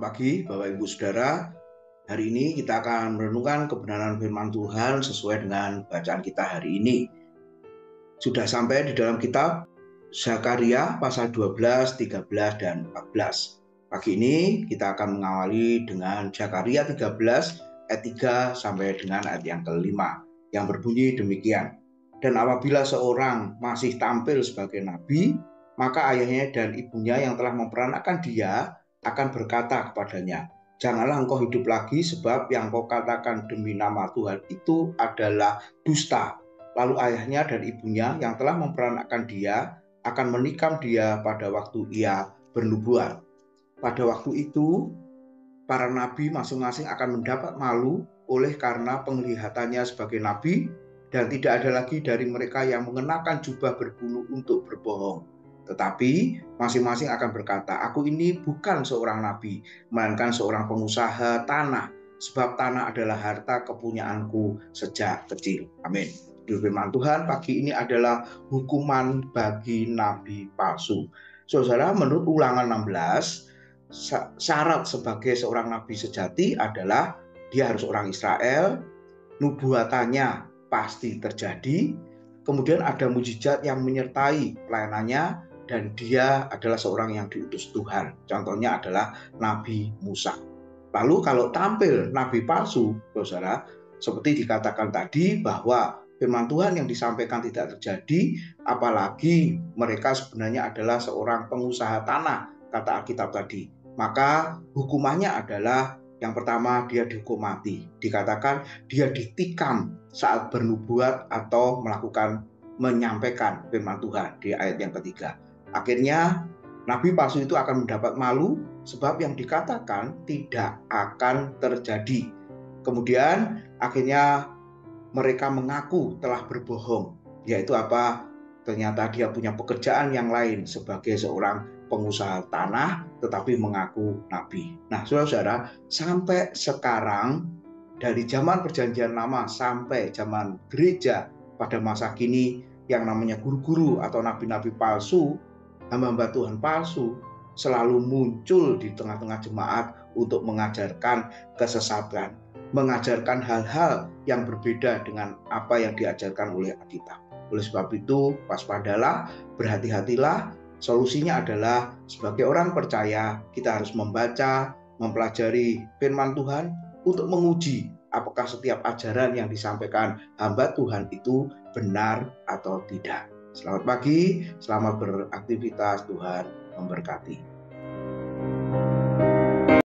pagi Bapak Ibu Saudara. Hari ini kita akan merenungkan kebenaran firman Tuhan sesuai dengan bacaan kita hari ini. Sudah sampai di dalam kitab Zakaria pasal 12, 13, dan 14. Pagi ini kita akan mengawali dengan Zakaria 13 ayat 3 sampai dengan ayat yang kelima yang berbunyi demikian. Dan apabila seorang masih tampil sebagai nabi, maka ayahnya dan ibunya yang telah memperanakan dia akan berkata kepadanya, janganlah engkau hidup lagi, sebab yang kau katakan demi nama Tuhan itu adalah dusta. Lalu ayahnya dan ibunya yang telah memperanakan dia akan menikam dia pada waktu ia bernubuat. Pada waktu itu, para nabi masing-masing akan mendapat malu oleh karena penglihatannya sebagai nabi, dan tidak ada lagi dari mereka yang mengenakan jubah berbulu untuk berbohong. Tetapi masing-masing akan berkata, aku ini bukan seorang nabi, melainkan seorang pengusaha tanah, sebab tanah adalah harta kepunyaanku sejak kecil. Amin. Firman Tuhan pagi ini adalah hukuman bagi nabi palsu. Saudara, menurut Ulangan 16, syarat sebagai seorang nabi sejati adalah dia harus orang Israel, nubuatannya pasti terjadi, kemudian ada mujizat yang menyertai pelayanannya, dan dia adalah seorang yang diutus Tuhan. Contohnya adalah Nabi Musa. Lalu kalau tampil nabi palsu, saudara, seperti dikatakan tadi bahwa firman Tuhan yang disampaikan tidak terjadi, apalagi mereka sebenarnya adalah seorang pengusaha tanah, kata Alkitab tadi, maka hukumannya adalah yang pertama, dia dihukum mati. Dikatakan dia ditikam saat bernubuat atau menyampaikan firman Tuhan di ayat yang ketiga. Akhirnya nabi palsu itu akan mendapat malu sebab yang dikatakan tidak akan terjadi. Kemudian akhirnya mereka mengaku telah berbohong, yaitu apa? Ternyata dia punya pekerjaan yang lain sebagai seorang pengusaha tanah, tetapi mengaku nabi. Nah, saudara-saudara, sampai sekarang, dari zaman perjanjian lama sampai zaman gereja pada masa kini, yang namanya guru-guru atau nabi-nabi palsu, hamba-hamba Tuhan palsu, selalu muncul di tengah-tengah jemaat untuk mengajarkan kesesatan, mengajarkan hal-hal yang berbeda dengan apa yang diajarkan oleh Alkitab. Oleh sebab itu, waspadalah, berhati-hatilah. Solusinya adalah sebagai orang percaya, kita harus membaca, mempelajari firman Tuhan untuk menguji apakah setiap ajaran yang disampaikan hamba Tuhan itu benar atau tidak. Selamat pagi, selamat beraktivitas, Tuhan memberkati.